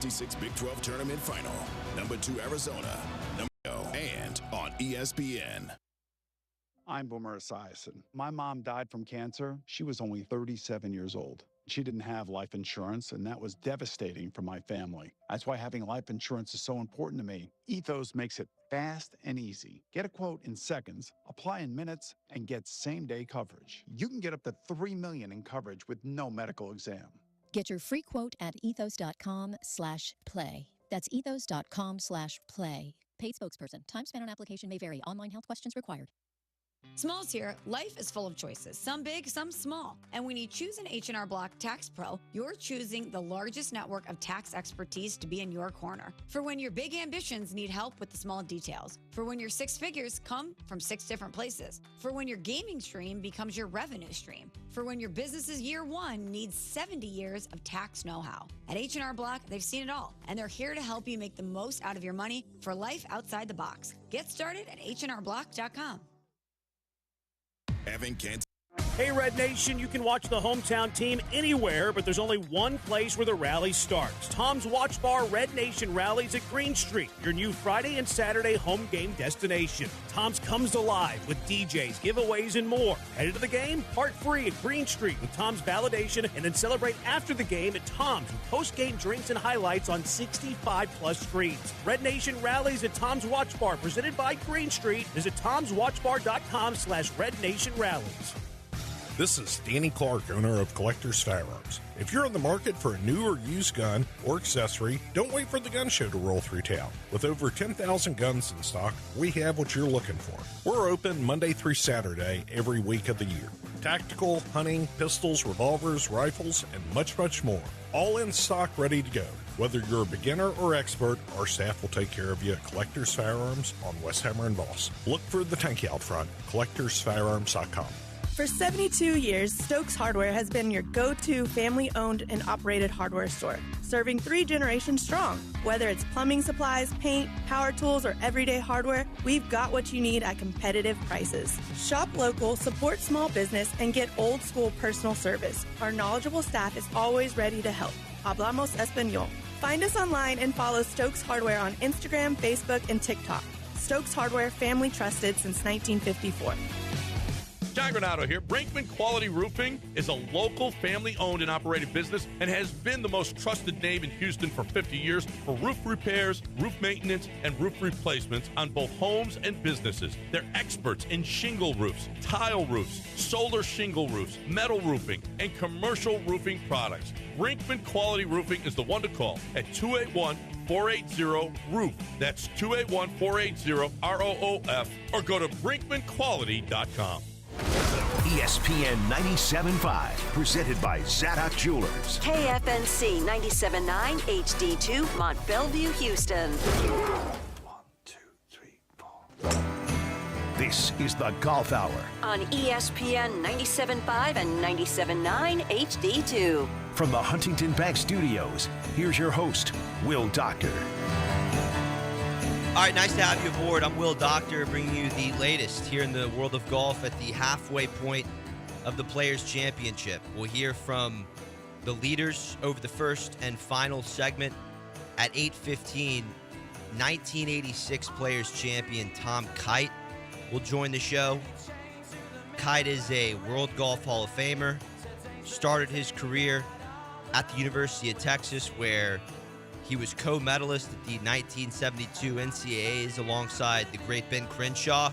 56 Big 12 Tournament Final. Number 2 Arizona. Number 2 and on ESPN. I'm Boomer Esiason. My mom died from cancer. She was only 37 years old. She didn't have life insurance, and that was devastating for my family. That's why having life insurance is so important to me. Ethos makes it fast and easy. Get a quote in seconds, apply in minutes, and get same-day coverage. You can get up to $3 million in coverage with no medical exam. Get your free quote at ethos.com/play. That's ethos.com/play. Paid spokesperson. Time spent on application may vary. Online health questions required. Smalls here. Life is full of choices, some big, some small. And when you choose an H&R Block Tax Pro, you're choosing the largest network of tax expertise to be in your corner. For when your big ambitions need help with the small details. For when your 6 figures come from 6 different places. For when your gaming stream becomes your revenue stream. For when your business's year 1 needs 70 years of tax know-how. At H&R Block, they've seen it all, and they're here to help you make the most out of your money for life outside the box. Get started at hrblock.com. Having cancer. Hey, Red Nation, you can watch the hometown team anywhere, but there's only one place where the rally starts. Tom's Watch Bar Red Nation Rallies at Green Street, your new Friday and Saturday home game destination. Tom's comes alive with DJs, giveaways, and more. Headed to the game? Park free at Green Street with Tom's Validation, and then celebrate after the game at Tom's with post-game drinks and highlights on 65-plus screens. Red Nation Rallies at Tom's Watch Bar, presented by Green Street. Visit tomswatchbar.com/Red Nation Rallies. This is Danny Clark, owner of Collector's Firearms. If you're in the market for a new or used gun or accessory, don't wait for the gun show to roll through town. With over 10,000 guns in stock, we have what you're looking for. We're open Monday through Saturday every week of the year. Tactical, hunting, pistols, revolvers, rifles, and much, much more. All in stock, ready to go. Whether you're a beginner or expert, our staff will take care of you at Collector's Firearms on Westheimer and Voss. Look for the tank out front, collectorsfirearms.com. For 72 years, Stokes Hardware has been your go-to family-owned and operated hardware store, serving 3 generations strong. Whether it's plumbing supplies, paint, power tools, or everyday hardware, we've got what you need at competitive prices. Shop local, support small business, and get old-school personal service. Our knowledgeable staff is always ready to help. Hablamos Español. Find us online and follow Stokes Hardware on Instagram, Facebook, and TikTok. Stokes Hardware, family trusted since 1954. John Granado here. Brinkman Quality Roofing is a local family-owned and operated business and has been the most trusted name in Houston for 50 years for roof repairs, roof maintenance, and roof replacements on both homes and businesses. They're experts in shingle roofs, tile roofs, solar shingle roofs, metal roofing, and commercial roofing products. Brinkman Quality Roofing is the one to call at 281-480-ROOF. That's 281-480-ROOF, or go to brinkmanquality.com. ESPN 97.5, presented by Zadok Jewelers. KFNC 97.9 HD2, Mont Bellevue, Houston. 1, 2, 3, 4. This is the Golf Hour on ESPN 97.5 and 97.9 HD2. From the Huntington Bank Studios, here's your host, Will Doctor. All right, nice to have you aboard. I'm Will Doctor, bringing you the latest here in the world of golf at the halfway point of the Players' Championship. We'll hear from the leaders over the first and final segment at 8:15. 1986 Players' Champion Tom Kite will join the show. Kite is a World Golf Hall of Famer. Started his career at the University of Texas, where he was co-medalist at the 1972 NCAAs alongside the great Ben Crenshaw.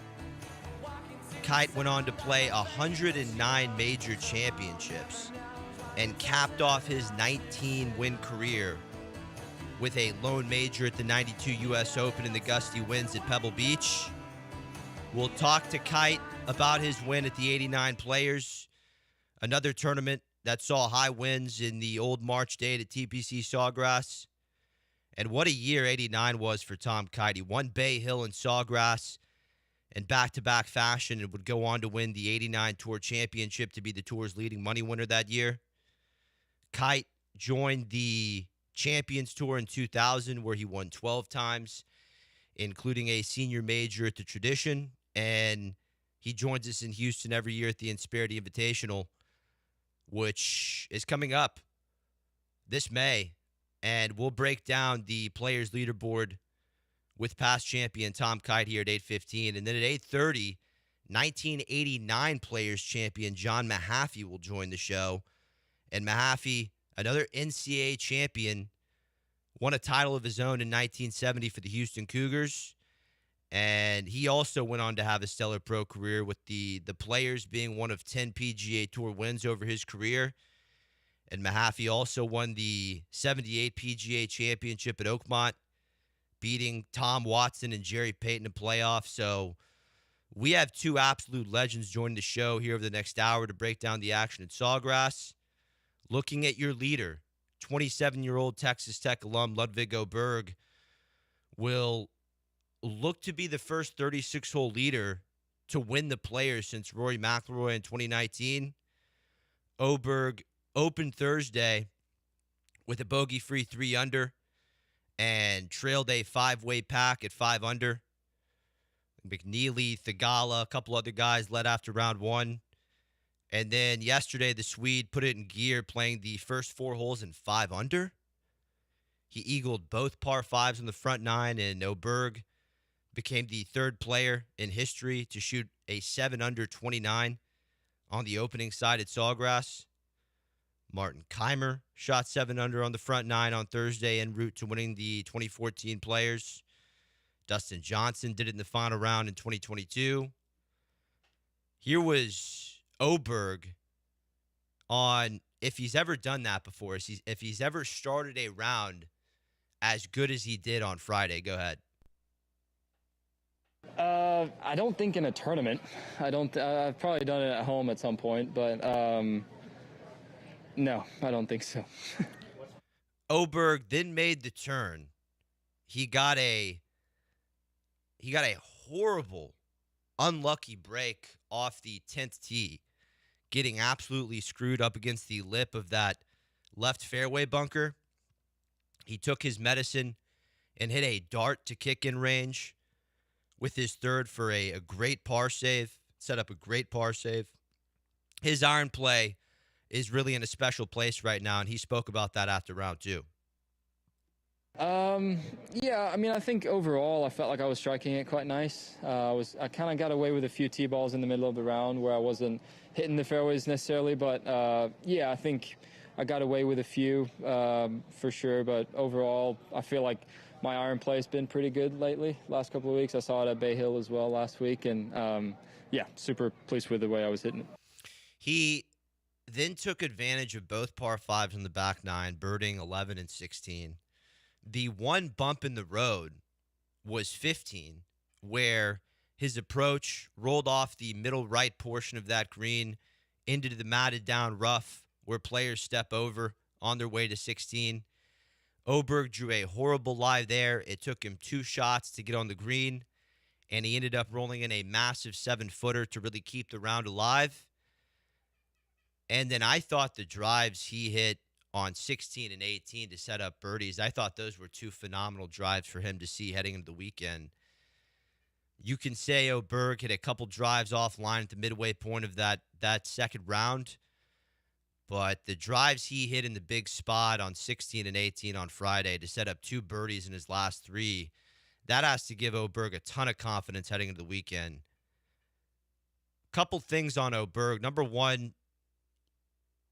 Kite went on to play 109 major championships and capped off his 19-win career with a lone major at the 92 U.S. Open in the gusty winds at Pebble Beach. We'll talk to Kite about his win at the 89 Players, another tournament that saw high winds in the old March date at TPC Sawgrass. And what a year 89 was for Tom Kite. He won Bay Hill and Sawgrass in back-to-back fashion and would go on to win the 89 Tour Championship to be the Tour's leading money winner that year. Kite joined the Champions Tour in 2000, where he won 12 times, including a senior major at the Tradition. And he joins us in Houston every year at the Insperity Invitational, which is coming up this May. And we'll break down the players' leaderboard with past champion Tom Kite here at 8:15. And then at 8:30, 1989 players champion John Mahaffey will join the show. And Mahaffey, another NCAA champion, won a title of his own in 1970 for the Houston Cougars. And he also went on to have a stellar pro career, with the players being one of 10 PGA Tour wins over his career. And Mahaffey also won the 78 PGA Championship at Oakmont, beating Tom Watson and Jerry Payton in playoffs. So we have two absolute legends joining the show here over the next hour to break down the action at Sawgrass. Looking at your leader, 27-year-old Texas Tech alum Ludwig Oberg will look to be the first 36-hole leader to win the Players since Rory McIlroy in 2019. Oberg opened Thursday with a bogey-free 3 under and trailed a 5-way pack at 5 under. McNeely, Thigala, a couple other guys led after round 1. And then yesterday, the Swede put it in gear, playing the first 4 holes in 5 under. He eagled both par 5s on the front 9, and Oberg became the 3rd player in history to shoot a 7 under 29 on the opening side at Sawgrass. Martin Keimer shot 7 under on the front 9 on Thursday en route to winning the 2014 Players. Dustin Johnson did it in the final round in 2022. Here was Oberg on if he's ever done that before, if he's ever started a round as good as he did on Friday. Go ahead. I don't think in a tournament. I've probably done it at home at some point, but no, I don't think so. Oberg then made the turn. He got a horrible, unlucky break off the 10th tee, getting absolutely screwed up against the lip of that left fairway bunker. He took his medicine and hit a dart to kick in range with his 3rd for a great par save, set up a great par save. His iron play is really in a special place right now, and he spoke about that after round 2. Yeah, I mean, I think overall I felt like I was striking it quite nice. I kind of got away with a few tee balls in the middle of the round where I wasn't hitting the fairways necessarily, but yeah, I think I got away with a few for sure, but overall I feel like my iron play has been pretty good lately, last couple of weeks. I saw it at Bay Hill as well last week, and yeah, super pleased with the way I was hitting it. He then took advantage of both par 5s on the back 9, birding 11 and 16. The one bump in the road was 15, where his approach rolled off the middle right portion of that green into the matted down rough where players step over on their way to 16. Oberg drew a horrible lie there. It took him 2 shots to get on the green, and he ended up rolling in a massive 7-footer to really keep the round alive. And then I thought the drives he hit on 16 and 18 to set up birdies, I thought those were 2 phenomenal drives for him to see heading into the weekend. You can say Oberg hit a couple drives offline at the midway point of that second round, but the drives he hit in the big spot on 16 and 18 on Friday to set up 2 birdies in his last 3, that has to give Oberg a ton of confidence heading into the weekend. Couple things on Oberg. Number one,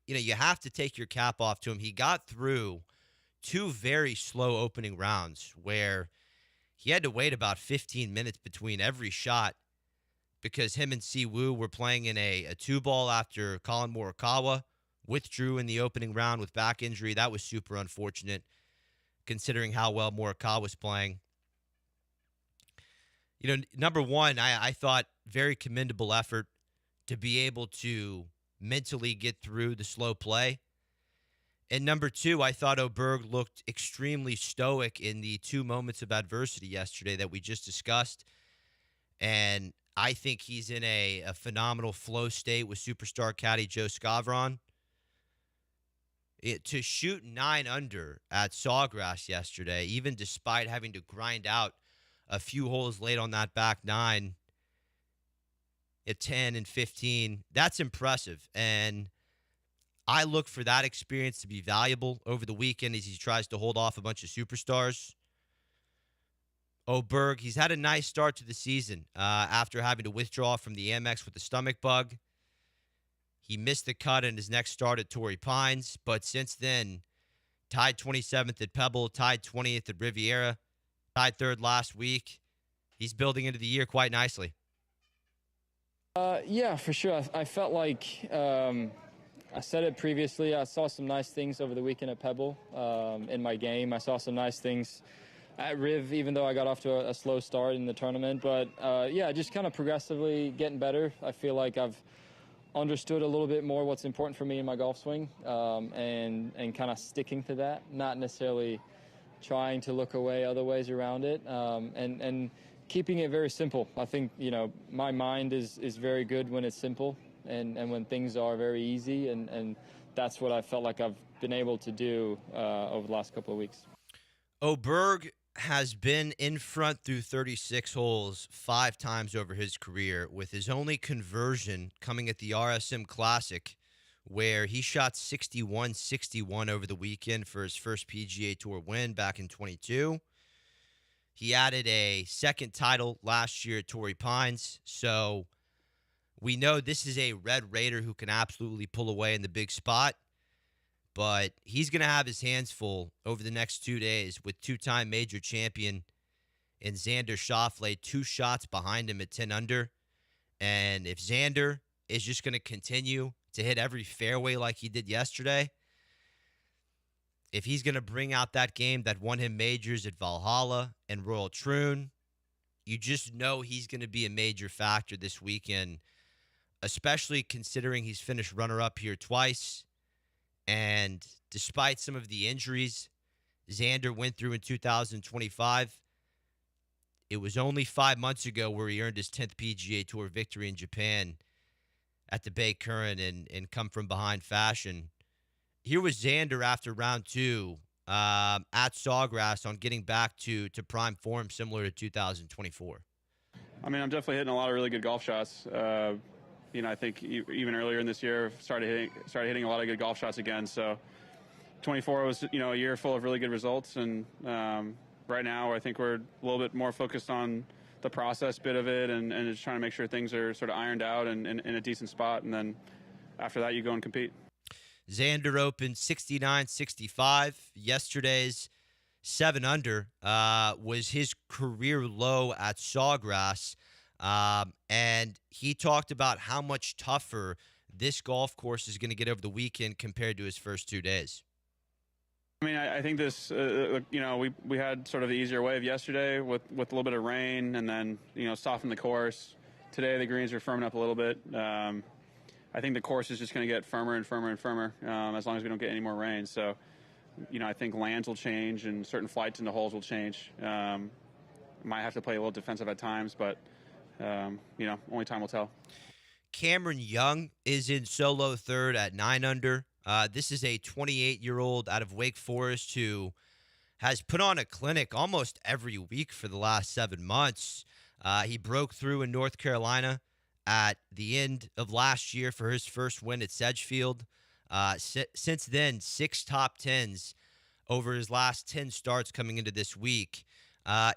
you have to take your cap off to him. He got through 2 very slow opening rounds where he had to wait about 15 minutes between every shot because him and Siwoo were playing in a 2-ball after Colin Morikawa withdrew in the opening round with back injury. That was super unfortunate considering how well Morikawa was playing. Number one, I thought very commendable effort to be able to mentally get through the slow play. And number 2, I thought Oberg looked extremely stoic in the 2 moments of adversity yesterday that we just discussed. And I think he's in a phenomenal flow state with superstar caddy Joe Scavron. To shoot 9 under at Sawgrass yesterday, even despite having to grind out a few holes late on that back 9 at 10 and 15, that's impressive. And I look for that experience to be valuable over the weekend as he tries to hold off a bunch of superstars. Oberg, he's had a nice start to the season after having to withdraw from the Amex with a stomach bug. He missed the cut in his next start at Torrey Pines, but since then, tied 27th at Pebble, tied 20th at Riviera, tied third last week. He's building into the year quite nicely. Yeah, for sure. I felt like, I said it previously, I saw some nice things over the weekend at Pebble in my game. I saw some nice things at Riv, even though I got off to a slow start in the tournament. But, yeah, just kind of progressively getting better. I feel like I've understood a little bit more what's important for me in my golf swing and kind of sticking to that, not necessarily trying to look away other ways around it, and keeping it very simple. I think, my mind is very good when it's simple and when things are very easy, and that's what I felt like I've been able to do over the last couple of weeks. Oberg has been in front through 36 holes 5 times over his career, with his only conversion coming at the RSM Classic, where he shot 61-61 over the weekend for his first PGA Tour win back in 22. He added a second title last year at Torrey Pines, so we know this is a Red Raider who can absolutely pull away in the big spot. But he's going to have his hands full over the next 2 days with two-time major champion in Xander Schauffele, 2 shots behind him at 10 under. And if Xander is just going to continue to hit every fairway like he did yesterday, if he's going to bring out that game that won him majors at Valhalla and Royal Troon, you just know he's going to be a major factor this weekend, especially considering he's finished runner-up here twice. And despite some of the injuries Xander went through in 2025, it was only 5 months ago where he earned his 10th PGA Tour victory in Japan at the Bay Current in come-from-behind fashion. Here was Xander after round 2 at Sawgrass on getting back to prime form similar to 2024. I mean, I'm definitely hitting a lot of really good golf shots. I think even earlier in this year, started hitting a lot of good golf shots again. So 24 was, a year full of really good results. And right now, I think we're a little bit more focused on the process bit of it and just trying to make sure things are sort of ironed out and in a decent spot. And then after that, you go and compete. Xander opened 69-65. Yesterday's 7 under was his career low at Sawgrass. And he talked about how much tougher this golf course is going to get over the weekend compared to his first 2 days. I mean, I think this, we had sort of the easier wave yesterday with a little bit of rain and then, soften the course. Today, the greens are firming up a little bit. I think the course is just going to get firmer and firmer and firmer as long as we don't get any more rain. So, I think lands will change and certain flights into holes will change. Might have to play a little defensive at times, but only time will tell. Cameron Young is in solo third at 9 under. This is a 28-year-old out of Wake Forest who has put on a clinic almost every week for the last 7 months. He broke through in North Carolina at the end of last year for his first win at Sedgefield. Since then, 6 top 10s over his last 10 starts coming into this week.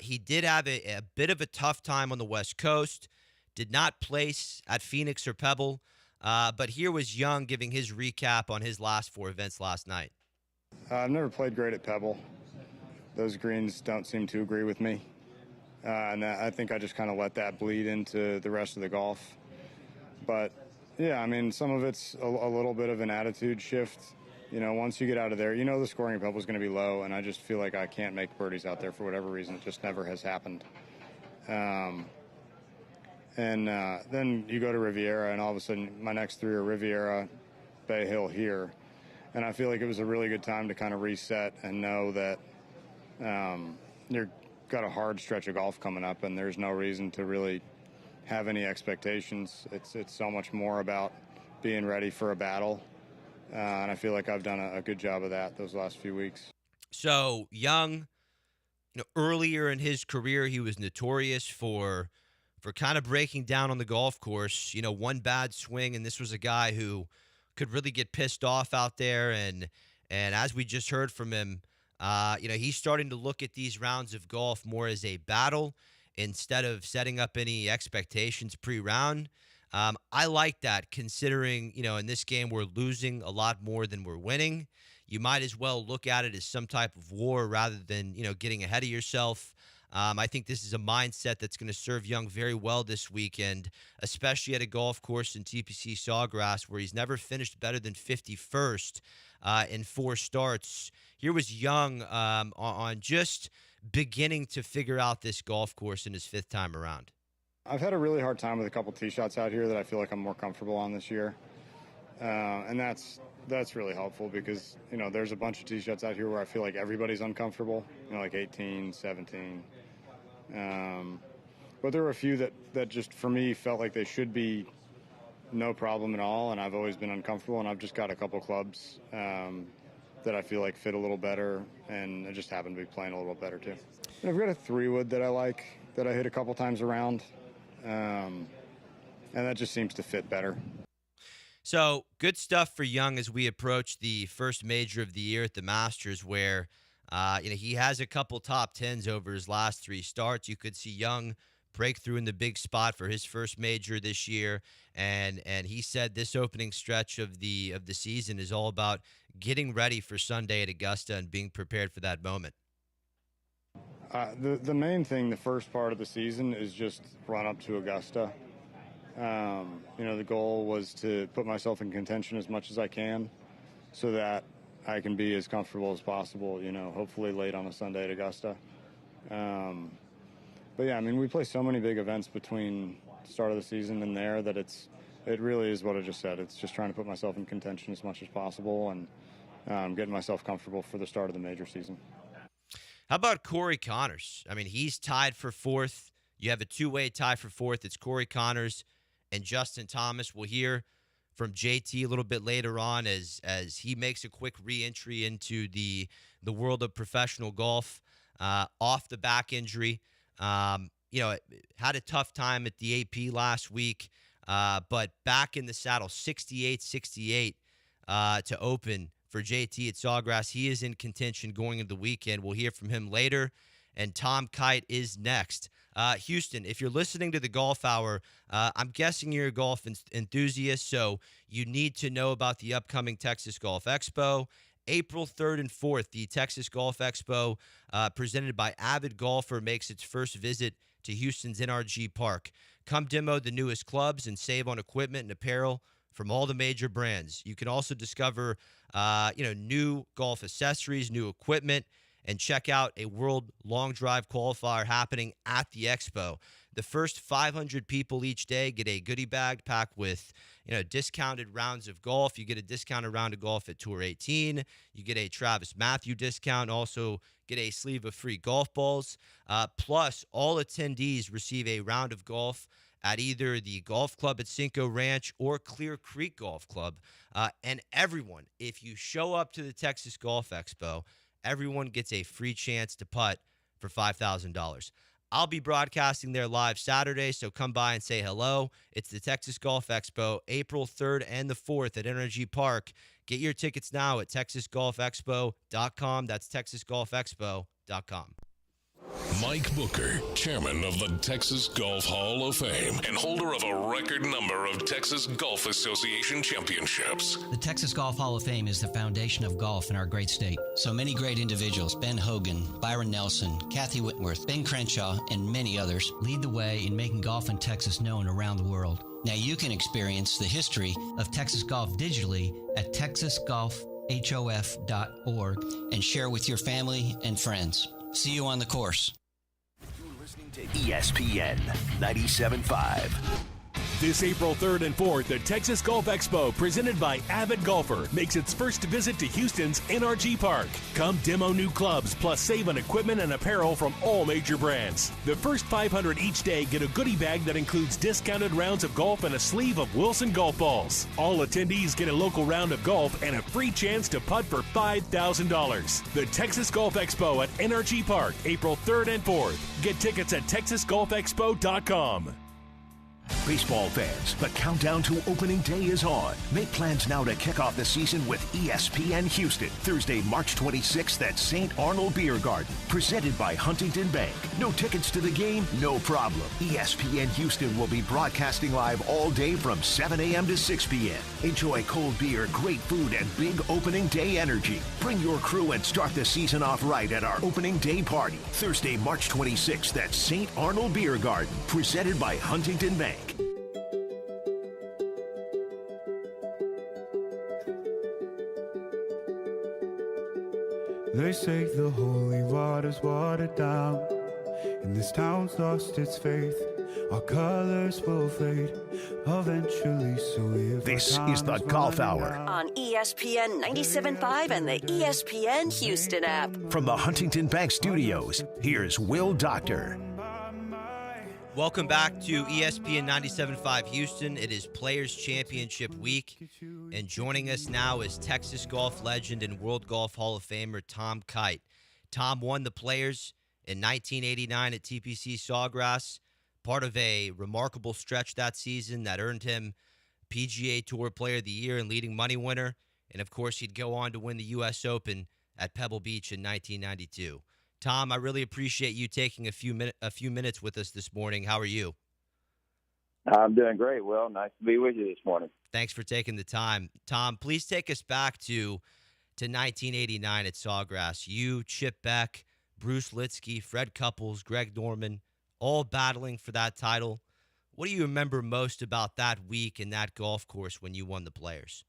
He did have a bit of a tough time on the West Coast, did not place at Phoenix or Pebble, but here was Young giving his recap on his last 4 events last night. I've never played great at Pebble. Those greens don't seem to agree with me, and I think I just kind of let that bleed into the rest of the golf. But, yeah, I mean, some of it's a little bit of an attitude shift. Once you get out of there, the scoring at Pebble is going to be low, and I just feel like I can't make birdies out there for whatever reason. It just never has happened. Then you go to Riviera, and all of a sudden my next 3 are Riviera, Bay Hill here. And I feel like it was a really good time to kind of reset and know that you've got a hard stretch of golf coming up, and there's no reason to really have any expectations. It's so much more about being ready for a battle. And I feel like I've done a good job of that those last few weeks. So Young, earlier in his career, he was notorious for kind of breaking down on the golf course. One bad swing, and this was a guy who could really get pissed off out there. And as we just heard from him, he's starting to look at these rounds of golf more as a battle instead of setting up any expectations pre-round. I like that, considering, in this game we're losing a lot more than we're winning. You might as well look at it as some type of war rather than, getting ahead of yourself. I think this is a mindset that's going to serve Young very well this weekend, especially at a golf course in TPC Sawgrass where he's never finished better than 51st in 4 starts. Here was Young on just beginning to figure out this golf course in his 5th time around. I've had a really hard time with a couple tee shots out here that I feel like I'm more comfortable on this year. And that's really helpful because, there's a bunch of tee shots out here where I feel like everybody's uncomfortable, like 18, 17. But there were a few that just, for me, felt like they should be no problem at all, and I've always been uncomfortable, and I've just got a couple clubs that I feel like fit a little better, and I just happen to be playing a little better, too. And I've got a 3-wood that I like, that I hit a couple times around, and that just seems to fit better. So, good stuff for Young as we approach the first major of the year at the Masters, where he has a couple top 10s over his last 3 starts. You could see Young break through in the big spot for his first major this year, and he said this opening stretch of the season is all about getting ready for Sunday at Augusta and being prepared for that moment. The main thing, the first part of the season, is just run up to Augusta. The goal was to put myself in contention as much as I can so that I can be as comfortable as possible, hopefully late on a Sunday at Augusta. But yeah, we play so many big events between the start of the season and there that it really is what I just said. It's just trying to put myself in contention as much as possible and getting myself comfortable for the start of the major season. How about Corey Connors? He's tied for 4th. You have a 2-way tie for 4th. It's Corey Connors and Justin Thomas. We'll hear from JT a little bit later on as he makes a quick re-entry into the world of professional golf off the back injury. Had a tough time at the AP last week, but back in the saddle, 68-68 to open for JT at Sawgrass. He is in contention going into the weekend. We'll hear from him later, and Tom Kite is next. Houston, if you're listening to the Golf Hour, I'm guessing you're a golf enthusiast, so you need to know about the upcoming Texas Golf Expo. April 3rd and 4th, the Texas Golf Expo, presented by Avid Golfer, makes its first visit to Houston's NRG Park. Come demo the newest clubs and save on equipment and apparel from all the major brands. You can also discover, new golf accessories, new equipment, and check out a World Long Drive Qualifier happening at the Expo. The first 500 people each day get a goodie bag packed with, discounted rounds of golf. You get a discounted round of golf at Tour 18. You get a Travis Matthew discount. Also get a sleeve of free golf balls. Plus, all attendees receive a round of golf at either the golf club at Cinco Ranch or Clear Creek Golf Club. And everyone, if you show up to the Texas Golf Expo, everyone gets a free chance to putt for $5,000. I'll be broadcasting there live Saturday, so come by and say hello. It's the Texas Golf Expo, April 3rd and the 4th at NRG Park. Get your tickets now at texasgolfexpo.com. That's texasgolfexpo.com. Mike Booker, chairman of the Texas Golf Hall of Fame and holder of a record number of Texas Golf Association championships. The Texas Golf Hall of Fame is the foundation of golf in our great state. So many great individuals, Ben Hogan, Byron Nelson, Kathy Whitworth, Ben Crenshaw, and many others, lead the way in making golf in Texas known around the world. Now you can experience the history of Texas golf digitally at texasgolfhof.org and share with your family and friends. See you on the course. You're listening to ESPN 97.5. This April 3rd and 4th, the Texas Golf Expo, presented by Avid Golfer, makes its first visit to Houston's NRG Park. Come demo new clubs, plus save on equipment and apparel from all major brands. The first 500 each day get a goodie bag that includes discounted rounds of golf and a sleeve of Wilson golf balls. All attendees get a local round of golf and a free chance to putt for $5,000. The Texas Golf Expo at NRG Park, April 3rd and 4th. Get tickets at texasgolfexpo.com. Baseball fans, the countdown to opening day is on. Make plans now to kick off the season with ESPN Houston. Thursday, March 26th at St. Arnold Beer Garden. Presented by Huntington Bank. No tickets to the game? No problem. ESPN Houston will be broadcasting live all day from 7 a.m. to 6 p.m. Enjoy cold beer, great food, and big opening day energy. Bring your crew and start the season off right at our opening day party. Thursday, March 26th at St. Arnold Beer Garden. Presented by Huntington Bank. They say the holy water's watered down, and this town's lost its faith. Our colors will fade eventually, so if this is the Golf Hour on ESPN 97.5 and the ESPN Houston app. From the Huntington Bank Studios, here's Will Doctor. Welcome back to ESPN 97.5 Houston. It is Players Championship Week, and joining us now is Texas golf legend and World Golf Hall of Famer Tom Kite. Tom won the Players in 1989 at TPC Sawgrass, part of a remarkable stretch that season that earned him PGA Tour Player of the Year and leading money winner, and of course he'd go on to win the U.S. Open at Pebble Beach in 1992. Tom, I really appreciate you taking a few minutes with us this morning. How are you? I'm doing great, Will. Nice to be with you this morning. Thanks for taking the time. Tom, please take us back to 1989 at Sawgrass. You, Chip Beck, Bruce Litsky, Fred Couples, Greg Norman, all battling for that title. What do you remember most about that week and that golf course when you won the Players?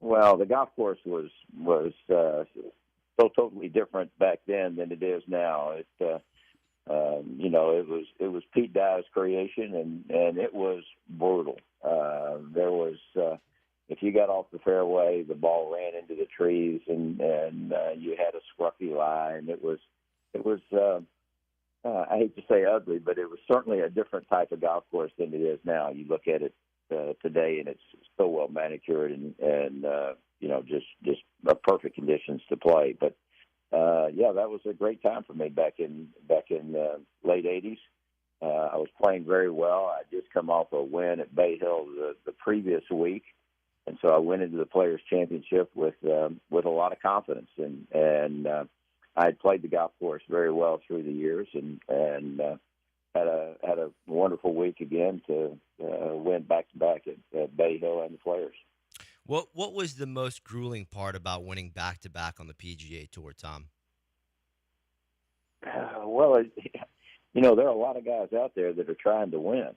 Well, the golf course was so totally different back then than it is now. It was Pete Dye's creation, and it was brutal. There was if you got off the fairway, the ball ran into the trees, and you had a scruffy line. It was I hate to say ugly, but it was certainly a different type of golf course than it is now. You look at it today, and it's so well manicured and just perfect conditions to play. But that was a great time for me back in late '80s. I was playing very well. I just come off a win at Bay Hill the previous week, and so I went into the Players Championship with a lot of confidence. And I had played the golf course very well through the years, and had a wonderful week again to win back-to-back at Bay Hill and the Players. What was the most grueling part about winning back-to-back on the PGA Tour, Tom? There are a lot of guys out there that are trying to win.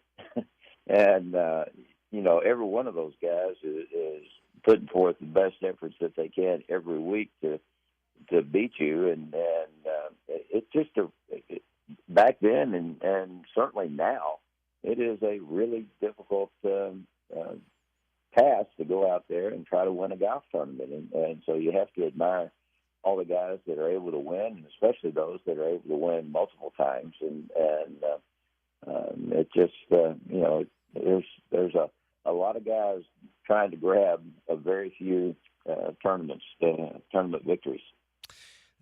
And, every one of those guys is putting forth the best efforts that they can every week to beat you. And it's just back then and certainly now, it is a really difficult task to go out there and try to win a golf tournament. And so you have to admire all the guys that are able to win, and especially those that are able to win multiple times. And it just, there's a lot of guys trying to grab a very few tournament victories.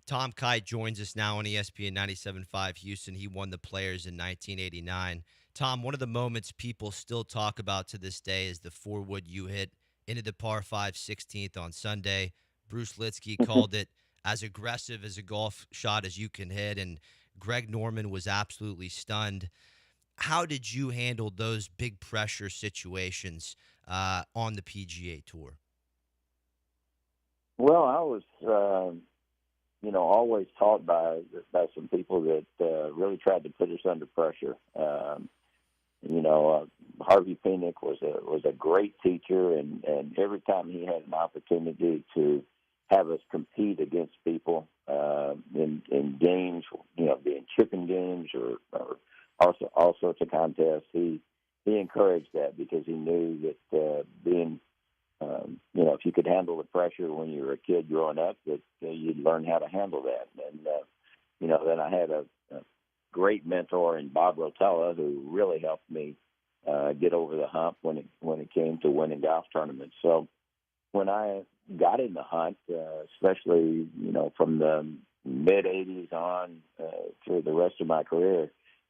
Tom Kite joins us now on ESPN 97.5 Houston. He won the Players in 1989. Tom, one of the moments people still talk about to this day is the 4-wood you hit into the par 5 16th on Sunday. Bruce Litsky called it as aggressive as a golf shot as you can hit, and Greg Norman was absolutely stunned. How did you handle those big pressure situations on the PGA Tour? Well, I was, always taught by some people that really tried to put us under pressure. Harvey Pinnock was a great teacher, and every time he had an opportunity to have us compete against people in games, being chipping games or also all sorts of contests, he encouraged that because he knew that being if you could handle the pressure when you were a kid growing up, that you'd learn how to handle that. And then I had a great mentor in Bob Rotella, who really helped me get over the hump when it came to winning golf tournaments. So when I got in the hunt, especially from the mid '80s on through the rest of my career,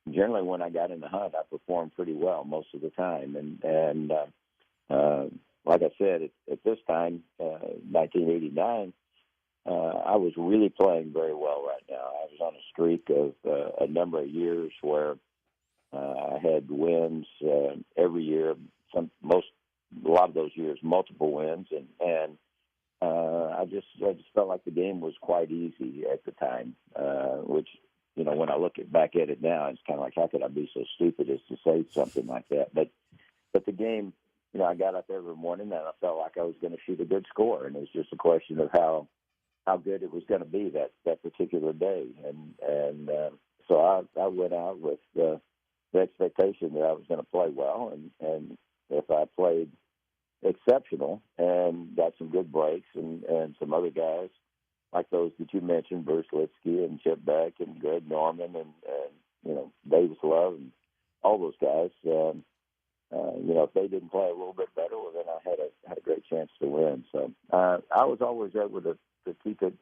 generally when I got in the hunt, I performed pretty well most of the time. And like I said, at this time, 1989, I was really playing very well right now. I was on a streak of a number of years where I had wins every year. A lot of those years, multiple wins, and I just felt like the game was quite easy at the time. Which, you know, when I look back at it now, it's kind of like, how could I be so stupid as to say something like that? But the game, you know, I got up every morning and I felt like I was going to shoot a good score, and it was just a question of how good it was going to be that particular day. And so I went out with the expectation that I was going to play well, and if I played exceptional and got some good breaks and some other guys like those that you mentioned, Bruce Litsky and Chip Beck and Greg Norman and you know, Davis Love and all those guys, you know, if they didn't play a little bit better, well, then I had a great chance to win. So I was always able to keep it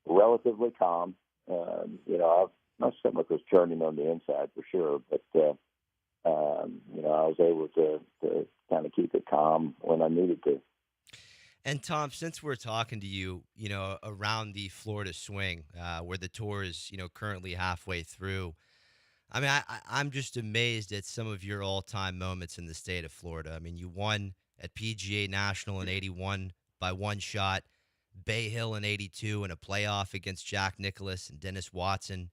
relatively calm. You know, my stomach was churning on the inside for sure, but you know, I was able to kind of keep it calm when I needed to. And Tom, since we're talking to you, you know, around the Florida swing, where the tour is, you know, currently halfway through, I mean, I'm just amazed at some of your all-time moments in the state of Florida. I mean, you won at PGA National in '81 by one shot, Bay Hill in '82 in a playoff against Jack Nicklaus and Dennis Watson.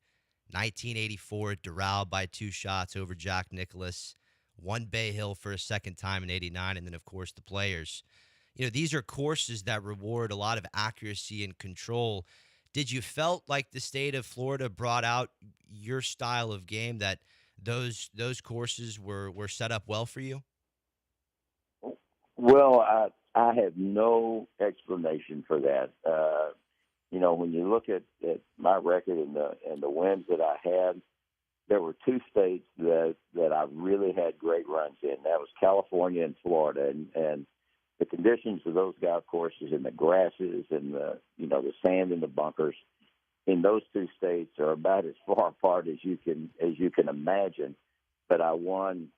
1984, Doral by 2 shots over Jack Nicklaus. Won Bay Hill for a second time in '89, and then, of course, the Players. You know, these are courses that reward a lot of accuracy and control. Did you felt like the state of Florida brought out your style of game, that those courses were set up well for you? Well, I have no explanation for that. You know, when you look at my record and the wins that I had, there were 2 states that I really had great runs in. That was California and Florida, and the conditions of those golf courses and the grasses and the sand in the bunkers in those 2 states are about as far apart as you can imagine. But I won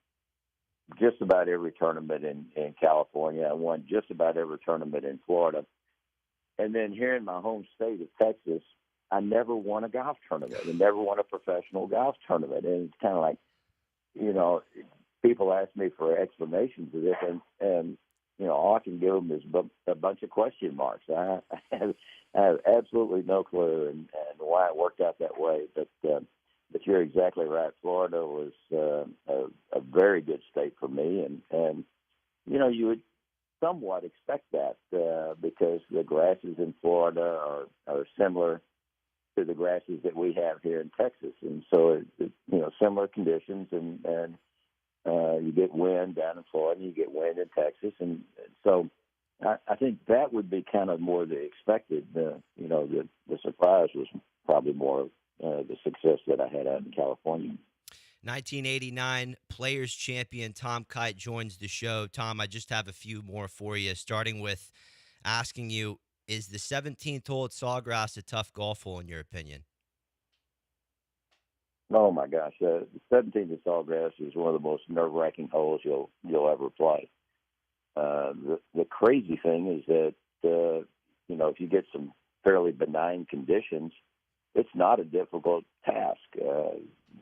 just about every tournament in California. I won just about every tournament in Florida. And then here in my home state of Texas, I never won a golf tournament. I never won a professional golf tournament. And it's kind of like, you know, people ask me for explanations of this, and you know, all I can give them is a bunch of question marks. I have absolutely no clue and why it worked out that way. But you're exactly right. Florida was a very good state for me, and you know, you would somewhat expect that because the grasses in Florida are similar to the grasses that we have here in Texas, and so you know, similar conditions and you get wind down in Florida, and you get wind in Texas, and so I think that would be kind of more the expected. You know, the surprise was probably more the success that I had out in California. 1989 Players Champion Tom Kite joins the show. Tom, I just have a few more for you, starting with asking you, is the 17th hole at Sawgrass a tough golf hole in your opinion? Oh my gosh, the 17th at Sawgrass is one of the most nerve-wracking holes you'll ever play. The crazy thing is that you know, if you get some fairly benign conditions, it's not a difficult task.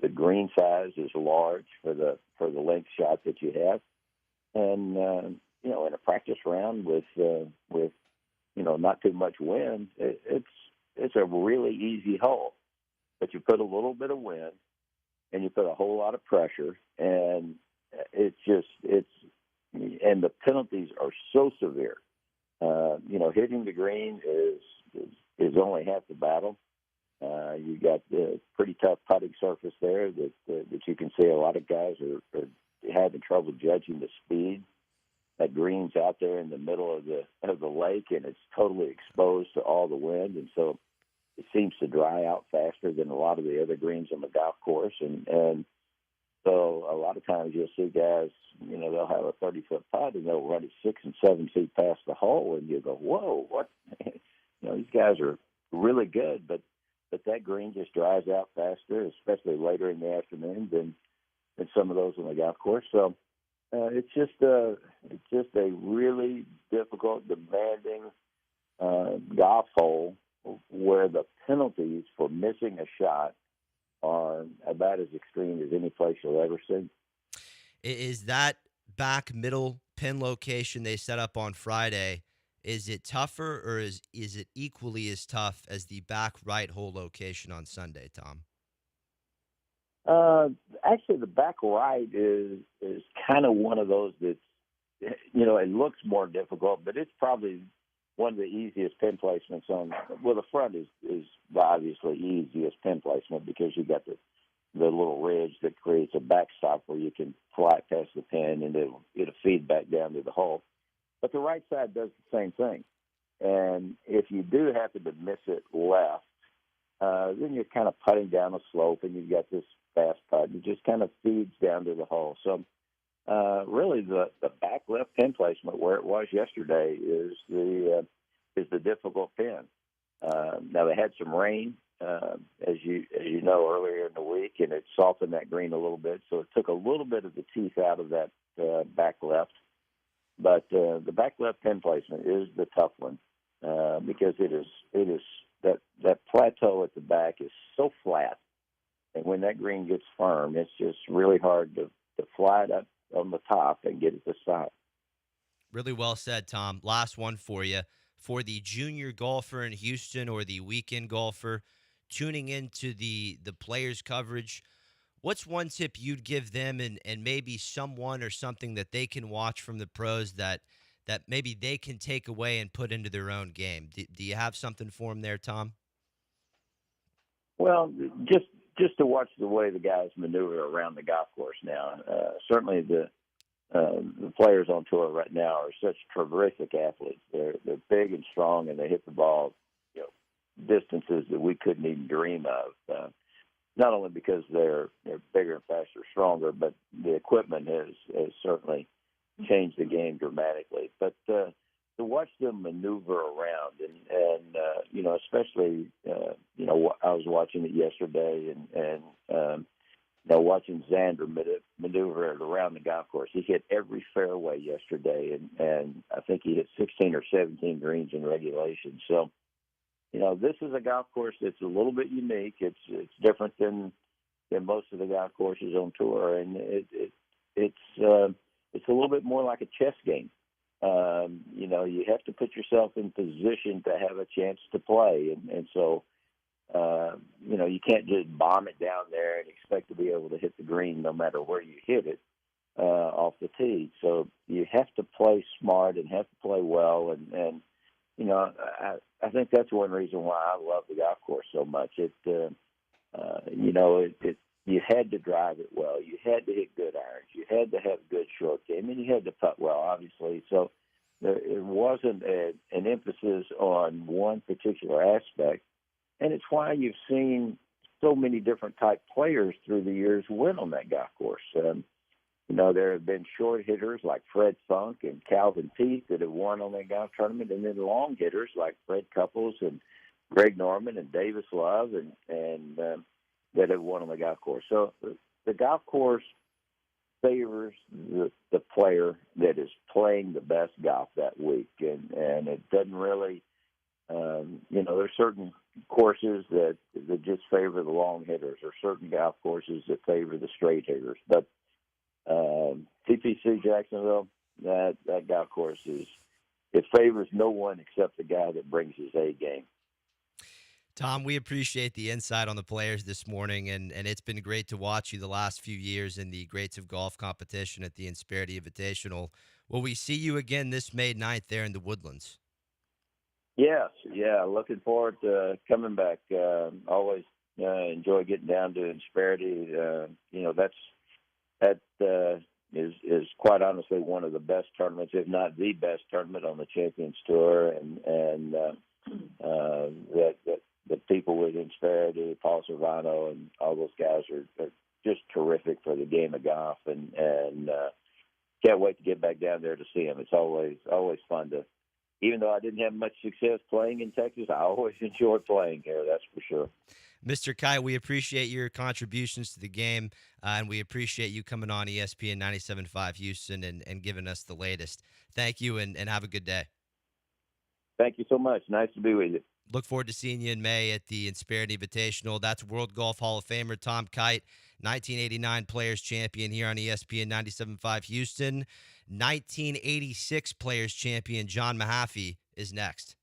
The green size is large for the length shot that you have, and you know, in a practice round with you know, not too much wind, it's a really easy hole. But you put a little bit of wind, and you put a whole lot of pressure, and and the penalties are so severe. You know, hitting the green is only half the battle. You got the pretty tough putting surface there that you can see a lot of guys are having trouble judging the speed. That green's out there in the middle of the lake, and it's totally exposed to all the wind, and so it seems to dry out faster than a lot of the other greens on the golf course. And so a lot of times you'll see guys, you know, they'll have a 30-foot putt and they'll run it 6 and 7 feet past the hole, and you go, whoa, what? You know, these guys are really good, but but that green just dries out faster, especially later in the afternoon than some of those on the golf course. So it's just a really difficult, demanding golf hole where the penalties for missing a shot are about as extreme as any place you'll ever see. Is that back middle pin location they set up on Friday, is it tougher or is it equally as tough as the back right hole location on Sunday, Tom? Actually, the back right is kind of one of those that's, it looks more difficult, but it's probably one of the easiest pin placements on. Well, the front is the obviously easiest pin placement because you got the little ridge that creates a backstop where you can fly past the pin and it'll feed back down to the hole. But the right side does the same thing. And if you do happen to miss it left, then you're kind of putting down a slope and you've got this fast putt. It just kind of feeds down to the hole. So really the back left pin placement where it was yesterday is the difficult pin. Now they had some rain, as you know, earlier in the week, and it softened that green a little bit. So it took a little bit of the teeth out of that back left. But the back left pin placement is the tough one because it is that plateau at the back is so flat, and when that green gets firm, it's just really hard to fly it up on the top and get it to stop. Really well said, Tom. Last one for you. For the junior golfer in Houston or the weekend golfer tuning into the players' coverage, what's one tip you'd give them and maybe someone or something that they can watch from the pros that maybe they can take away and put into their own game? Do you have something for them there, Tom? Well, just to watch the way the guys maneuver around the golf course now. Certainly the players on tour right now are such terrific athletes. They're big and strong, and they hit the ball, distances that we couldn't even dream of. Not only because they're bigger and faster, stronger, but the equipment has certainly changed the game dramatically. But to watch them maneuver around and especially I was watching it yesterday and watching Xander maneuver around the golf course. He hit every fairway yesterday, and I think he hit 16 or 17 greens in regulation. So, this is a golf course that's a little bit unique. It's different than most of the golf courses on tour, and it's a little bit more like a chess game. You have to put yourself in position to have a chance to play, and so you can't just bomb it down there and expect to be able to hit the green no matter where you hit it off the tee. So you have to play smart and have to play well, and I think that's one reason why I love the golf course so much. You had to drive it well. You had to hit good irons. You had to have good short game, and you had to putt well, obviously. So it wasn't an emphasis on one particular aspect, and it's why you've seen so many different type players through the years win on that golf course. There have been short hitters like Fred Funk and Calvin Peete that have won on that golf tournament, and then long hitters like Fred Couples and Greg Norman and Davis Love and that have won on the golf course. So the golf course favors the player that is playing the best golf that week, and it doesn't really, there's certain courses that just favor the long hitters, or certain golf courses that favor the straight hitters. But TPC Jacksonville, that golf course it favors no one except the guy that brings his A game. Tom, we appreciate the insight on the players this morning, and it's been great to watch you the last few years in the Greats of Golf competition at the Insperity Invitational. Will we see you again this May 9th there in the Woodlands? Yes, looking forward to coming back. Always enjoy getting down to Insperity. That is quite honestly one of the best tournaments, if not the best tournament on the Champions Tour, and that the people with Insperity, Paul Servano, and all those guys are just terrific for the game of golf, and can't wait to get back down there to see them. It's always fun to even though I didn't have much success playing in Texas, I always enjoyed playing here. That's for sure. Mr. Kite, we appreciate your contributions to the game, and we appreciate you coming on ESPN 97.5 Houston and giving us the latest. Thank you, and have a good day. Thank you so much. Nice to be with you. Look forward to seeing you in May at the Inspirit Invitational. That's World Golf Hall of Famer Tom Kite, 1989 Players Champion here on ESPN 97.5 Houston. 1986 Players Champion John Mahaffey is next.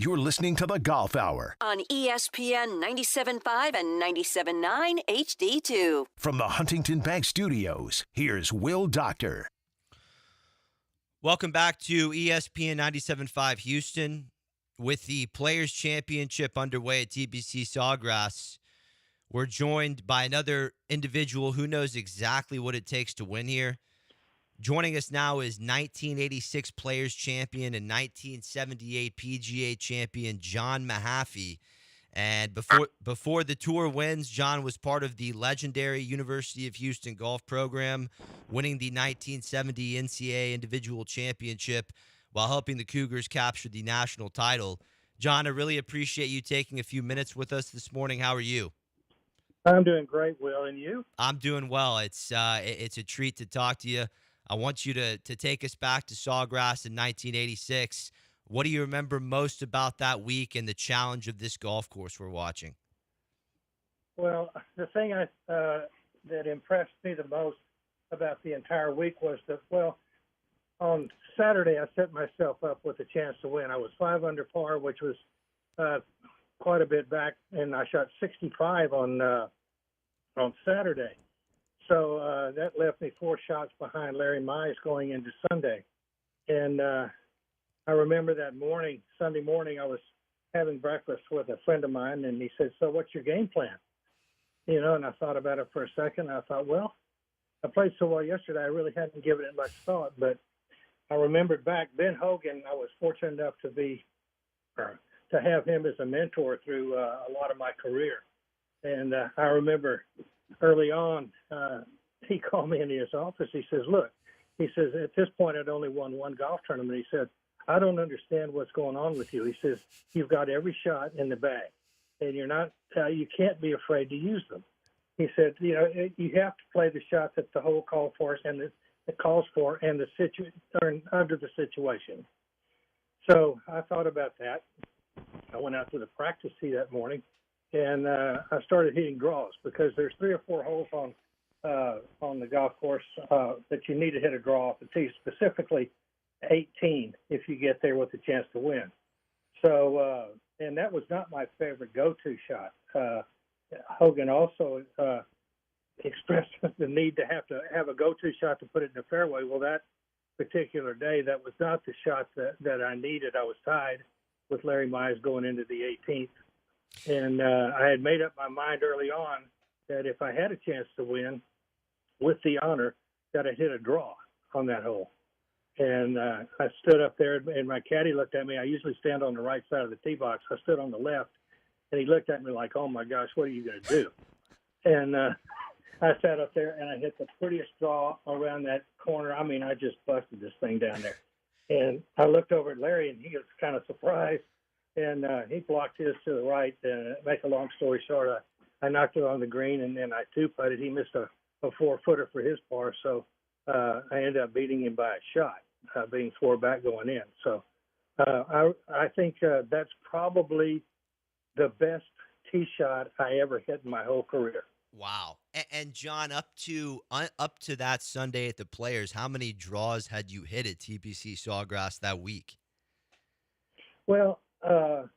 You're listening to the Golf Hour on ESPN 97.5 and 97.9 HD2. from the Huntington Bank Studios. Here's Will Doctor. Welcome back to ESPN 97.5 Houston. With the Players' Championship underway at TPC Sawgrass, we're joined by another individual who knows exactly what it takes to win here. Joining us now is 1986 Players Champion and 1978 PGA Champion John Mahaffey. And before the tour wins, John was part of the legendary University of Houston golf program, winning the 1970 NCAA Individual Championship while helping the Cougars capture the national title. John, I really appreciate you taking a few minutes with us this morning. How are you? I'm doing great, Will, and you? I'm doing well. It's a treat to talk to you. I want you to take us back to Sawgrass in 1986. What do you remember most about that week and the challenge of this golf course we're watching? Well, the thing that impressed me the most about the entire week was that, well, on Saturday I set myself up with a chance to win. I was 5 under par, which was quite a bit back, and I shot 65 on Saturday. So that left me 4 shots behind Larry Mize going into Sunday. And I remember that morning, Sunday morning, I was having breakfast with a friend of mine, and he said, "So what's your game plan?" You know, and I thought about it for a second. I thought, well, I played so well yesterday, I really hadn't given it much thought. But I remembered back, Ben Hogan, I was fortunate enough to have him as a mentor through a lot of my career. And I remember early on, he called me into his office. He says, "Look," he says, "at this point, I'd only won 1 golf tournament." He said, "I don't understand what's going on with you." He says, "You've got every shot in the bag, and you're not, you can't be afraid to use them." He said, "You know, you have to play the shot that the hole calls for and it calls for, and under the situation." So I thought about that. I went out to the practice tee that morning, and I started hitting draws because there's 3 or 4 holes on the golf course that you need to hit a draw off the tee, specifically 18 if you get there with a chance to win. So, and that was not my favorite go-to shot. Hogan also expressed the need to have a go-to shot to put it in the fairway. Well, that particular day, that was not the shot that I needed. I was tied with Larry Mize going into the 18th. And I had made up my mind early on that if I had a chance to win with the honor, that I'd hit a draw on that hole. And I stood up there, and my caddy looked at me. I usually stand on the right side of the tee box. I stood on the left, and he looked at me like, "Oh, my gosh, what are you going to do?" And I sat up there, and I hit the prettiest draw around that corner. I mean, I just busted this thing down there. And I looked over at Larry, and he was kind of surprised, and he blocked his to the right. Make a long story short, I knocked it on the green, and then I two-putted. He missed a 4-footer for his par, so I ended up beating him by a shot, being 4 back going in. So I think that's probably the best tee shot I ever hit in my whole career. Wow. And John, up to that Sunday at the Players, how many draws had you hit at TPC Sawgrass that week? Well, I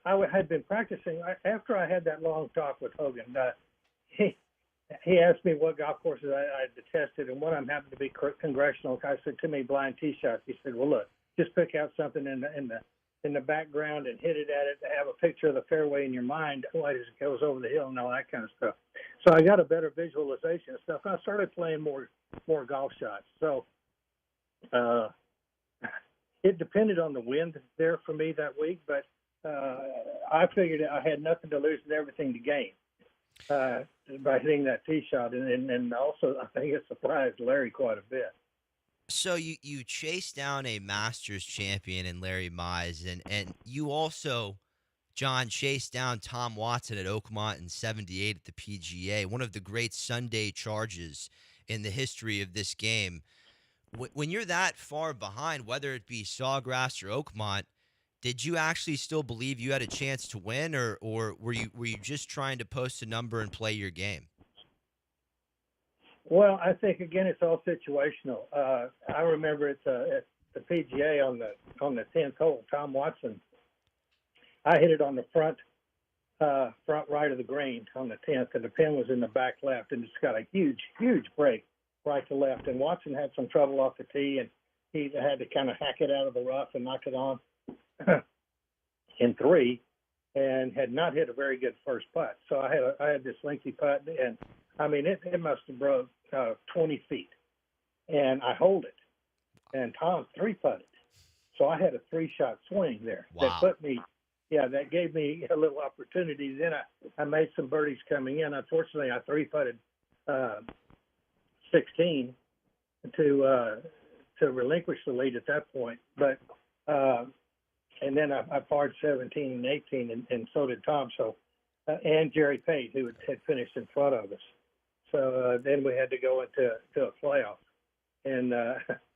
had been practicing. After I had that long talk with Hogan, he asked me what golf courses I detested and what I'm happy to be congressional. I said, "Too many blind tee shots." He said, "Well, look, just pick out something in the background and hit it at it. Have a picture of the fairway in your mind as it goes over the hill and all that kind of stuff." So I got a better visualization of stuff. I started playing more golf shots. So it depended on the wind there for me that week, but I figured I had nothing to lose and everything to gain by hitting that tee shot. And also I think it surprised Larry quite a bit. So you chased down a Masters champion in Larry Mize, and you also, John, chased down Tom Watson at Oakmont in '78 at the PGA, one of the great Sunday charges in the history of this game. When you're that far behind, whether it be Sawgrass or Oakmont, did you actually still believe you had a chance to win, or were you just trying to post a number and play your game? Well, I think again it's all situational. I remember at the PGA on the 10th hole, Tom Watson I hit it on the front right of the green on the 10th, and the pin was in the back left, and it's got a huge break right to left. And Watson had some trouble off the tee, and he had to kind of hack it out of the rough and knock it on in 3, and had not hit a very good first putt. So I had this lengthy putt, and I mean it must have broke 20 feet, and I hold it, and Tom 3-putted. So I had a 3-shot swing there. Wow. That gave me a little opportunity. Then I made some birdies coming in. Unfortunately, I 3-putted 16 to relinquish the lead at that point. But and then I parred 17 and 18, and so did Tom. So and Jerry Pate, who had finished in front of us. So then we had to go into a playoff. And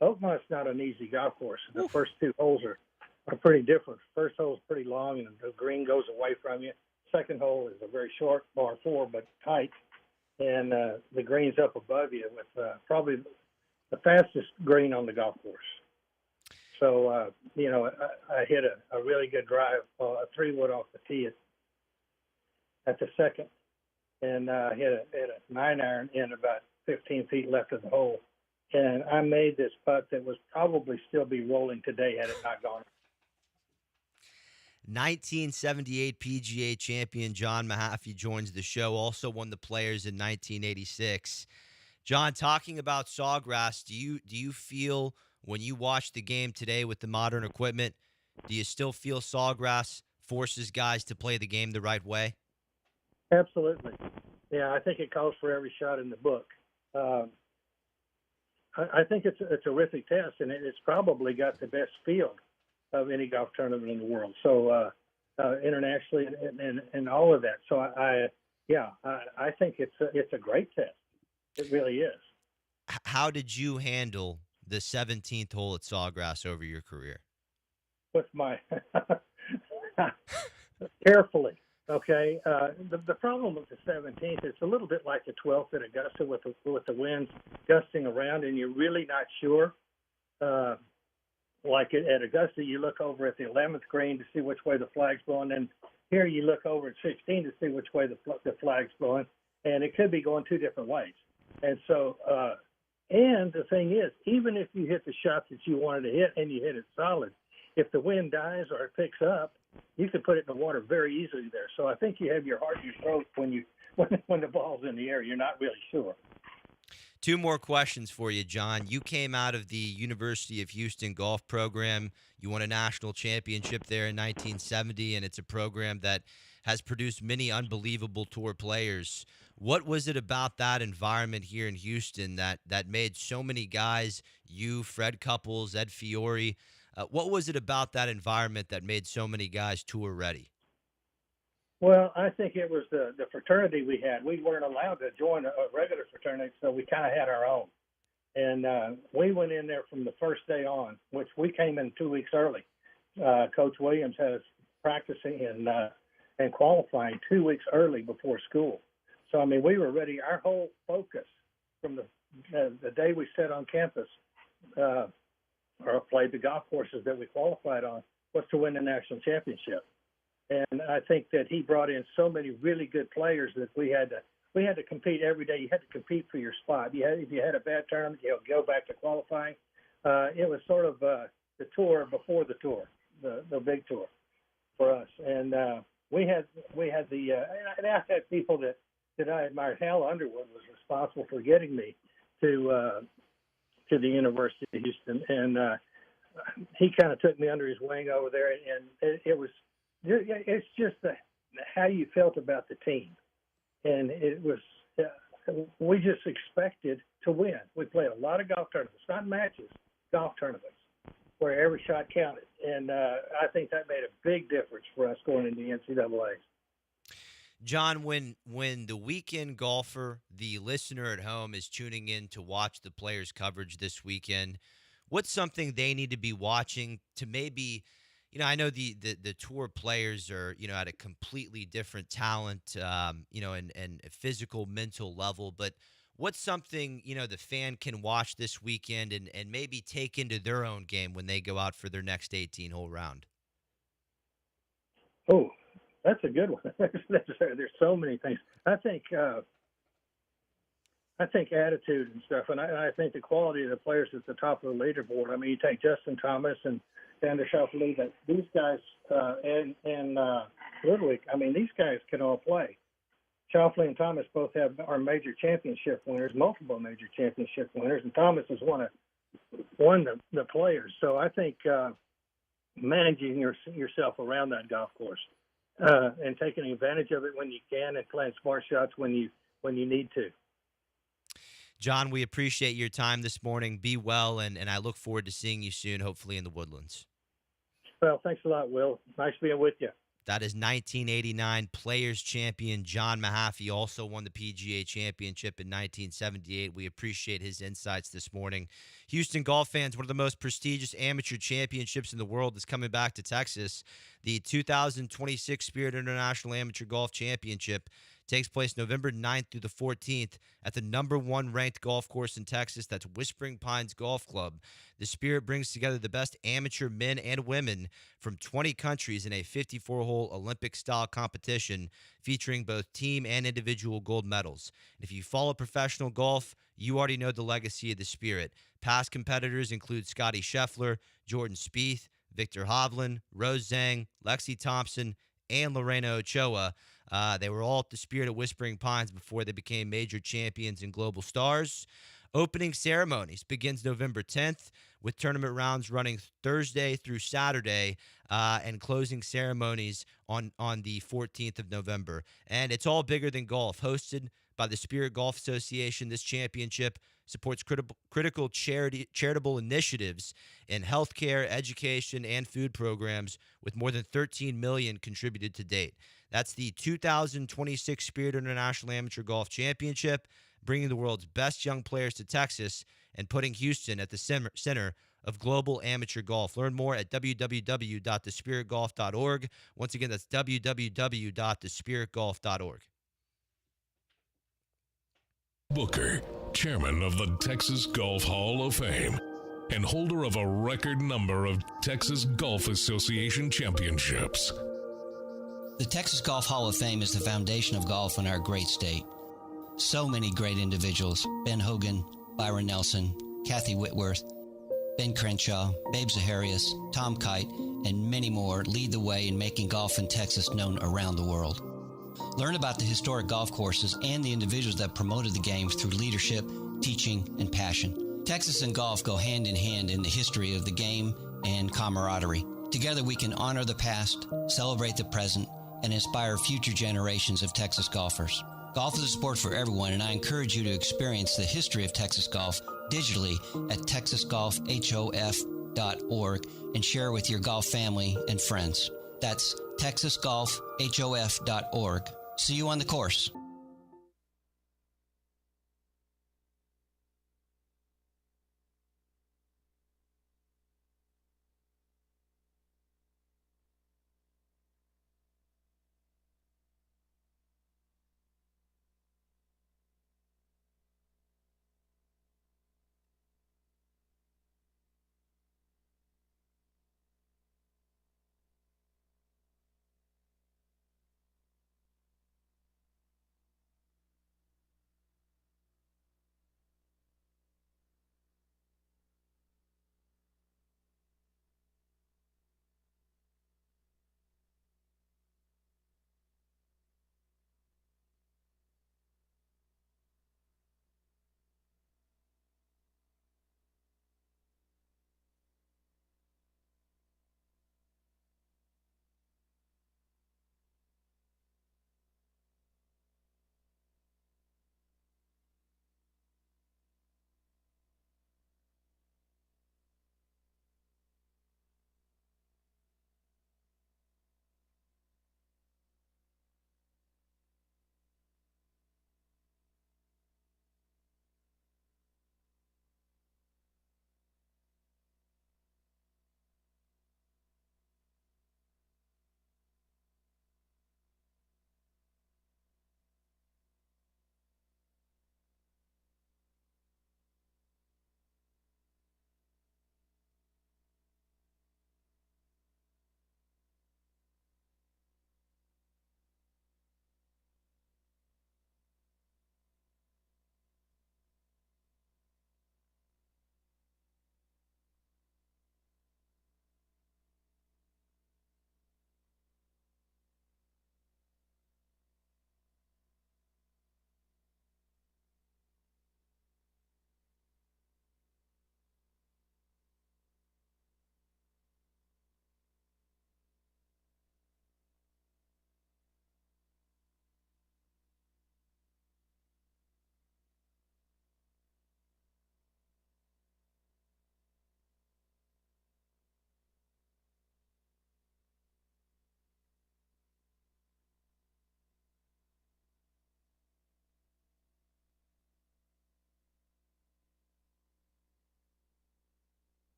Oakmont's not an easy golf course. The first 2 holes are pretty different. First hole is pretty long, and the green goes away from you. Second hole is a very short par 4, but tight, and the green's up above you with probably the fastest green on the golf course. So, I hit a really good drive, a 3-wood off the tee at the second, and hit a 9-iron in about 15 feet left of the hole. And I made this putt that was probably still be rolling today had it not gone. 1978 PGA champion John Mahaffey joins the show, also won the Players in 1986. John, talking about Sawgrass, do you feel when you watch the game today with the modern equipment, do you still feel Sawgrass forces guys to play the game the right way? Absolutely. Yeah, I think it calls for every shot in the book. I think it's a terrific test, and it's probably got the best field of any golf tournament in the world. So internationally and all of that. So I think it's a great test. It really is. How did you handle the 17th hole at Sawgrass over your career? With my carefully. Okay. The problem with the 17th, it's a little bit like the 12th at Augusta with the winds gusting around, and you're really not sure. Like at Augusta, you look over at the 11th green to see which way the flag's blowing, and here you look over at 16 to see which way the flag's blowing, and it could be going 2 different ways. And so, and the thing is, even if you hit the shot that you wanted to hit and you hit it solid, if the wind dies or it picks up, you can put it in the water very easily there. So I think you have your heart in your throat when the ball's in the air. You're not really sure. 2 more questions for you, John. You came out of the University of Houston golf program. You won a national championship there in 1970, and it's a program that has produced many unbelievable tour players. What was it about that environment here in Houston that made so many guys, you, Fred Couples, Ed Fiore, what was it about that environment that made so many guys tour ready? Well, I think it was the fraternity we had. We weren't allowed to join a regular fraternity, so we kind of had our own. And we went in there from the first day on, which we came in 2 weeks early. Coach Williams had us practicing and qualifying 2 weeks early before school. So, I mean, we were ready. Our whole focus from the day we set on campus or played the golf courses that we qualified on was to win the national championship. And I think that he brought in so many really good players that we had to compete every day. You had to compete for your spot. If you had a bad tournament, you go back to qualifying. It was sort of the tour before the tour, the big tour for us. And we had the and I had people that I admired. Hal Underwood was responsible for getting me to the University of Houston, and he kind of took me under his wing over there, and it's just how you felt about the team. And it was, we just expected to win. We played a lot of golf tournaments, not matches, golf tournaments, where every shot counted. And I think that made a big difference for us going into the NCAA. John, when the weekend golfer, the listener at home, is tuning in to watch the Players coverage this weekend, what's something they need to be watching to maybe, I know the tour players are, at a completely different talent, and physical, mental level, but what's something, the fan can watch this weekend and maybe take into their own game when they go out for their next 18-hole round? Oh, that's a good one. There's so many things. I think attitude and stuff, and I think the quality of the players at the top of the leaderboard. I mean, you take Justin Thomas and Xander Schauffele, that these guys and Ludwig. I mean, these guys can all play. Schauffele and Thomas both are major championship winners, multiple major championship winners, and Thomas has won the players. So I think managing yourself around that golf course and taking advantage of it when you can, and playing smart shots when you need to. John, we appreciate your time this morning. Be well, and I look forward to seeing you soon, hopefully in the Woodlands. Well, thanks a lot, Will. Nice being with you. That is 1989 Players Champion John Mahaffey, also won the PGA Championship in 1978. We appreciate his insights this morning. Houston golf fans, one of the most prestigious amateur championships in the world is coming back to Texas. The 2026 Spirit International Amateur Golf Championship takes place November 9th through the 14th at the #1 ranked golf course in Texas. That's Whispering Pines Golf Club. The Spirit brings together the best amateur men and women from 20 countries in a 54-hole Olympic-style competition featuring both team and individual gold medals. And if you follow professional golf, you already know the legacy of the Spirit. Past competitors include Scotty Scheffler, Jordan Spieth, Victor Hovland, Rose Zhang, Lexi Thompson, and Lorena Ochoa. They were all at the Spirit at Whispering Pines before they became major champions and global stars. Opening ceremonies begins November 10th, with tournament rounds running Thursday through Saturday, and closing ceremonies on the 14th of November. And it's all bigger than golf. Hosted by the Spirit Golf Association, this championship supports critical charitable initiatives in healthcare, education, and food programs, with more than $13 million contributed to date. That's the 2026 Spirit International Amateur Golf Championship, bringing the world's best young players to Texas and putting Houston at the center of global amateur golf. Learn more at www.thespiritgolf.org. Once again, that's www.thespiritgolf.org. Booker, chairman of the Texas Golf Hall of Fame and holder of a record number of Texas Golf Association championships. The Texas Golf Hall of Fame is the foundation of golf in our great state. So many great individuals: Ben Hogan, Byron Nelson, Kathy Whitworth, Ben Crenshaw, Babe Zaharias, Tom Kite, and many more lead the way in making golf in Texas known around the world. Learn about the historic golf courses and the individuals that promoted the game through leadership, teaching, and passion. Texas and golf go hand in hand in the history of the game and camaraderie. Together we can honor the past, celebrate the present, and inspire future generations of Texas golfers. Golf is a sport for everyone, and I encourage you to experience the history of Texas golf digitally at texasgolfhof.org and share with your golf family and friends. That's texasgolfhof.org. See you on the course.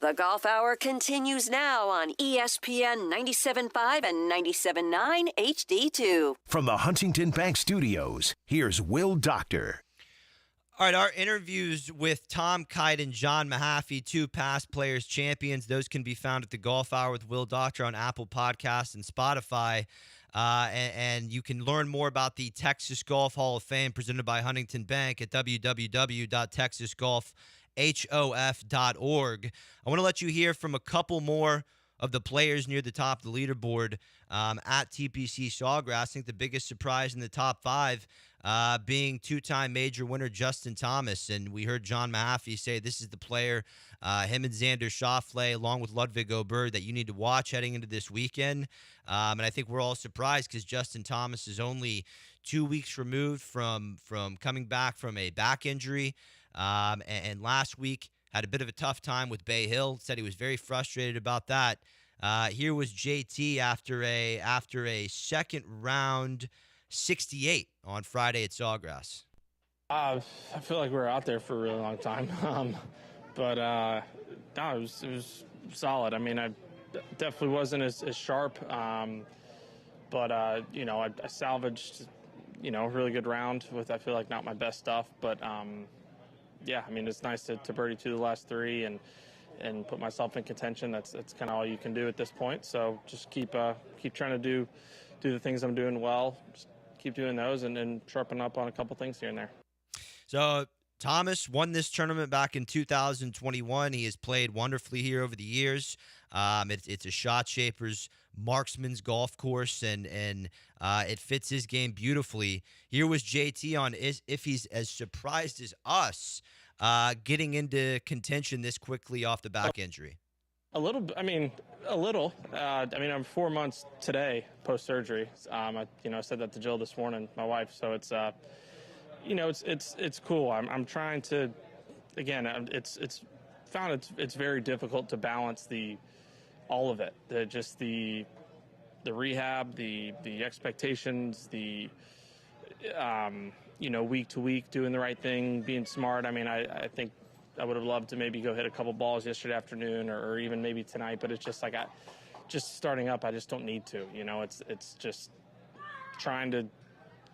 The Golf Hour continues now on ESPN 97.5 and 97.9 HD2. From the Huntington Bank Studios, here's Will Doctor. All right, our interviews with Tom Kite and John Mahaffey, two past Players Champions, those can be found at the Golf Hour with Will Doctor on Apple Podcasts and Spotify. And you can learn more about the Texas Golf Hall of Fame presented by Huntington Bank at www.texasgolfhof.org. I want to let you hear from a couple more of the players near the top of the leaderboard at TPC Sawgrass. I think the biggest surprise in the top five being two-time major winner Justin Thomas. And we heard John Mahaffey say this is the player, him and Xander Schauffele, along with Ludwig Oberg, that you need to watch heading into this weekend. And I think we're all surprised because Justin Thomas is only 2 weeks removed from coming back from a back injury. And last week had a bit of a tough time with Bay Hill. Said he was very frustrated about that. Here was JT after a second round 68 on Friday at Sawgrass. I feel like we were out there for a really long time, but no, it was solid. I mean, I definitely wasn't as sharp, but I salvaged a really good round with, I feel like, not my best stuff, but yeah, I mean, it's nice to birdie two the last three and put myself in contention. That's kind of all you can do at this point. So just keep trying to do the things I'm doing well. Just keep doing those and sharpen up on a couple things here and there. So Thomas won this tournament back in 2021. He has played wonderfully here over the years. It's a shot shaper's marksman's golf course, and it fits his game beautifully. Here was JT on if he's as surprised as us getting into contention this quickly off the back injury. A little. I mean, I'm 4 months today post-surgery. I said that to Jill this morning, my wife. So it's, it's cool. I'm trying to, again, it's very difficult to balance all of it. The rehab, the expectations, week to week doing the right thing, being smart. I mean, I think I would have loved to maybe go hit a couple balls yesterday afternoon or even maybe tonight, but it's just like just starting up, I just don't need to. It's just trying to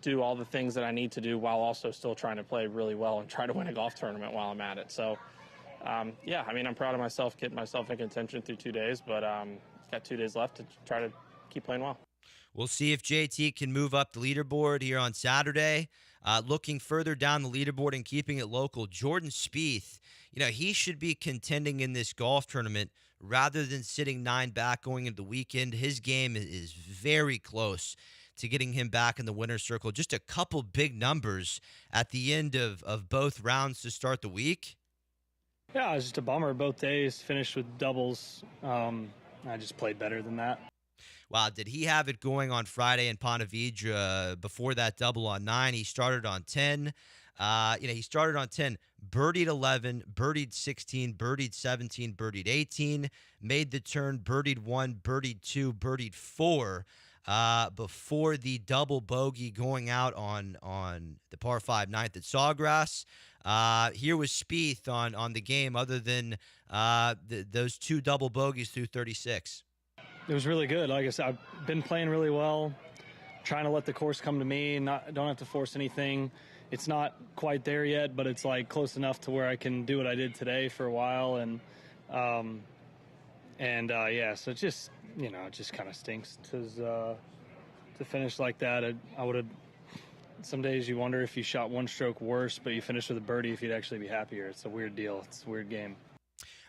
do all the things that I need to do while also still trying to play really well and try to win a golf tournament while I'm at it. So, I'm proud of myself, getting myself in contention through 2 days, but got 2 days left to try to keep playing well. We'll see if JT can move up the leaderboard here on Saturday. Looking further down the leaderboard and keeping it local, Jordan Spieth, he should be contending in this golf tournament rather than sitting 9 back going into the weekend. His game is very close to getting him back in the winner's circle. Just a couple big numbers at the end of both rounds to start the week. Yeah, it was just a bummer. Both days finished with doubles. I just played better than that. Wow, did he have it going on Friday in Ponte Vedra before that double on 9? He started on 10. He started on 10, birdied 11, birdied 16, birdied 17, birdied 18, made the turn, birdied 1, birdied 2, birdied 4 before the double bogey going out on the par 5 ninth at Sawgrass. Here was Spieth on the game other than those 2 double bogeys through 36. It was really good. Like I said, I've been playing really well, trying to let the course come to me, don't have to force anything. It's not quite there yet, but it's like close enough to where I can do what I did today for a while. So it just, it just kind of stinks to finish like that. I would have, some days you wonder if you shot one stroke worse, but you finished with a birdie, if you'd actually be happier. It's a weird deal. It's a weird game.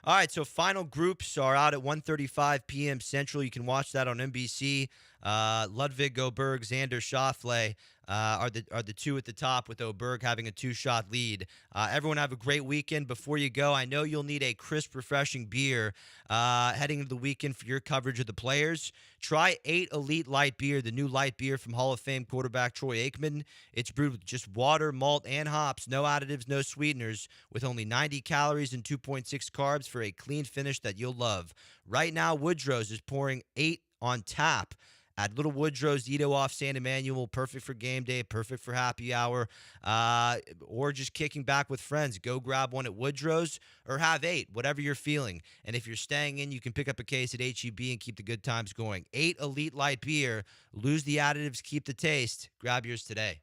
All right, so final groups are out at 1:35 p.m. Central. You can watch that on NBC. Ludwig Oberg, Xander Schauffele are the two at the top, with Oberg having a 2-shot lead. Everyone have a great weekend. Before you go, I know you'll need a crisp, refreshing beer heading into the weekend for your coverage of the players. Try 8 Elite Light Beer, the new light beer from Hall of Fame quarterback Troy Aikman. It's brewed with just water, malt, and hops, no additives, no sweeteners, with only 90 calories and 2.6 carbs for a clean finish that you'll love. Right now, Woodrow's is pouring 8 on tap At Little Woodrow's, Ito off San Emmanuel, perfect for game day, perfect for happy hour, or just kicking back with friends. Go grab one at Woodrow's or have 8, whatever you're feeling. And if you're staying in, you can pick up a case at H-E-B and keep the good times going. 8 Elite Light Beer. Lose the additives, keep the taste. Grab yours today.